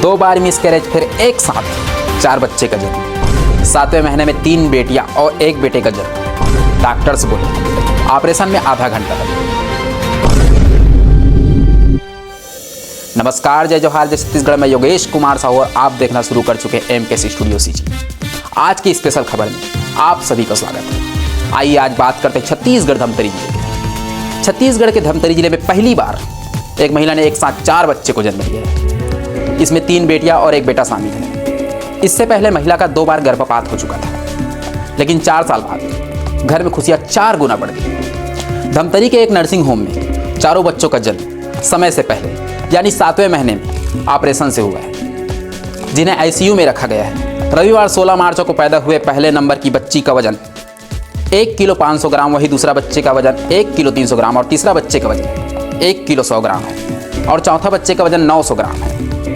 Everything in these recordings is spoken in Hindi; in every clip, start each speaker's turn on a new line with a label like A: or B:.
A: 2 बार मिसकैरेज, फिर एक साथ 4 बच्चे का जन्म। 7वें महीने में 3 बेटियां और 1 बेटे का जन्म। डॉक्टर्स बोले ऑपरेशन में आधा घंटा लगा। नमस्कार, जय जोहार, जय छत्तीसगढ़ में योगेश कुमार साहू और आप देखना शुरू कर चुके हैं MKS स्टूडियो CG। आज की स्पेशल खबर में आप सभी का स्वागत है। आइए आज बात करते हैं छत्तीसगढ़ धमतरी जिले की। छत्तीसगढ़ के धमतरी जिले में पहली बार एक महिला ने एक साथ 4 बच्चे को जन्म दिया है। इसमें 3 बेटियां और 1 बेटा शामिल है। इससे पहले महिला का 2 बार गर्भपात हो चुका था, लेकिन 4 साल बाद घर में खुशियां 4 गुना बढ़ गई। धमतरी के एक नर्सिंग होम में 4 बच्चों का जन्म समय से पहले यानी 7वें महीने में ऑपरेशन से हुआ है, जिन्हें ICU में रखा गया है। रविवार 16 मार्च को पैदा हुए पहले नंबर की बच्ची का वजन 1 किलो 500 ग्राम, वही दूसरा बच्चे का वजन 1 किलो 300 ग्राम और तीसरा बच्चे का वजन 1 किलो 100 ग्राम है और चौथा बच्चे का वजन 900 ग्राम है।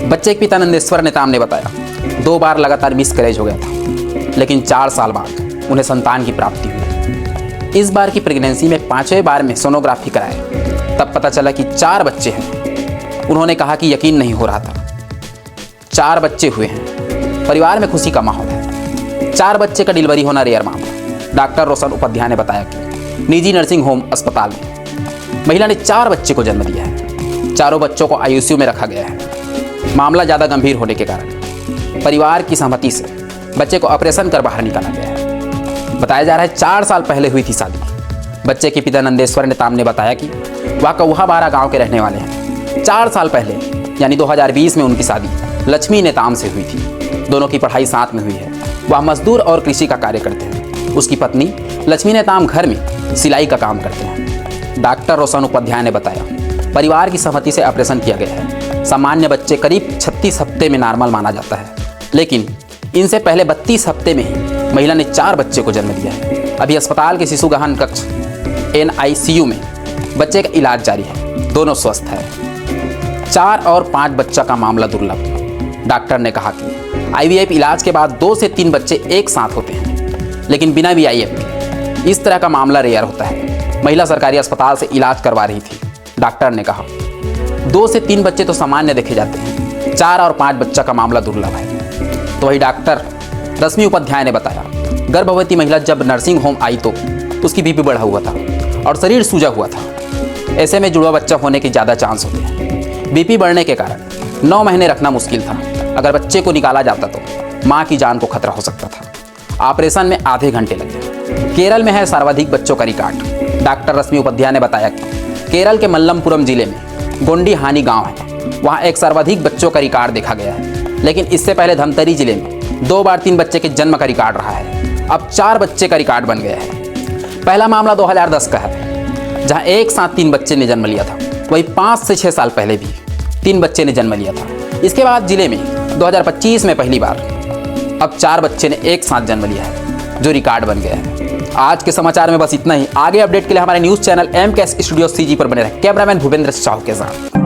A: बच्चे के पिता नंदेश्वर नेताम ने बताया 2 बार लगातार मिसकैरेज हो गया था, लेकिन 4 साल बाद उन्हें संतान की प्राप्ति हुई। इस बार की प्रेगनेंसी में 5वें बार में सोनोग्राफी कराए, तब पता चला कि 4 बच्चे हैं। उन्होंने कहा कि यकीन नहीं हो रहा था। 4 बच्चे हुए हैं, परिवार में खुशी का माहौल है। 4 बच्चे का डिलीवरी होना रेयर मामला। डॉक्टर रोशन उपाध्याय ने बताया कि निजी नर्सिंग होम अस्पताल में महिला ने 4 बच्चे को जन्म दिया है। चारों बच्चों को ICU में रखा गया है। मामला ज़्यादा गंभीर होने के कारण परिवार की सहमति से बच्चे को ऑपरेशन कर बाहर निकाला गया है। बताया जा रहा है 4 साल पहले हुई थी शादी। बच्चे के पिता नंदेश्वर नेताम ने बताया कि वह कौहा बारा गाँव के रहने वाले हैं। 4 साल पहले यानी 2020 में उनकी शादी लक्ष्मी नेताम से हुई थी। दोनों की पढ़ाई साथ में हुई है। वह मजदूर और कृषि का कार्य करते हैं। उसकी पत्नी लक्ष्मी नेताम घर में सिलाई का काम करते हैं। डॉक्टर रोशन उपाध्याय ने बताया परिवार की सहमति से ऑपरेशन किया गया है। सामान्य बच्चे करीब 36 हफ्ते में नॉर्मल माना जाता है, लेकिन इनसे पहले 32 हफ्ते में ही महिला ने 4 बच्चे को जन्म दिया है। अभी अस्पताल के शिशु गहन कक्ष NICU में बच्चे का इलाज जारी है। दोनों स्वस्थ है। 4 और 5 बच्चा का मामला दुर्लभ। डॉक्टर ने कहा कि IVF इलाज के बाद 2 से 3 बच्चे एक साथ होते हैं, लेकिन बिना IVF के इस तरह का मामला रेयर होता है। महिला सरकारी अस्पताल से इलाज करवा रही थी। डॉक्टर ने कहा 2 से 3 बच्चे तो सामान्य देखे जाते हैं, 4 और 5 बच्चा का मामला दुर्लभ है। तो वही डॉक्टर रश्मि उपाध्याय ने बताया गर्भवती महिला जब नर्सिंग होम आई तो उसकी BP बढ़ा हुआ था और शरीर सूजा हुआ था। ऐसे में जुड़वा बच्चा होने के ज़्यादा चांस होते हैं। BP बढ़ने के कारण 9 महीने रखना मुश्किल था। अगर बच्चे को निकाला जाता तो मां की जान को खतरा हो सकता था। ऑपरेशन में आधे घंटे लगे। केरल में है सर्वाधिक बच्चों का रिकॉर्ड। डॉक्टर रश्मि उपाध्याय ने बताया कि केरल के मल्लमपुरम जिले में गोंडी हानी गांव है, वहां एक सर्वाधिक बच्चों का रिकॉर्ड देखा गया है। लेकिन इससे पहले धमतरी जिले में 2 बार 3 बच्चे के जन्म का रिकॉर्ड रहा है। अब 4 बच्चे का रिकॉर्ड बन गया है। पहला मामला 2010 का है, जहां एक साथ 3 बच्चे ने जन्म लिया था। वही 5 से 6 साल पहले भी 3 बच्चे ने जन्म लिया था। इसके बाद जिले में 2025 में पहली बार अब 4 बच्चे ने एक साथ जन्म लिया है, जो रिकॉर्ड बन गया है। आज के समाचार में बस इतना ही। आगे अपडेट के लिए हमारे news channel MKS studio CG पर बने रहे। कैमरामैन भूपेंद्र साहू के साथ।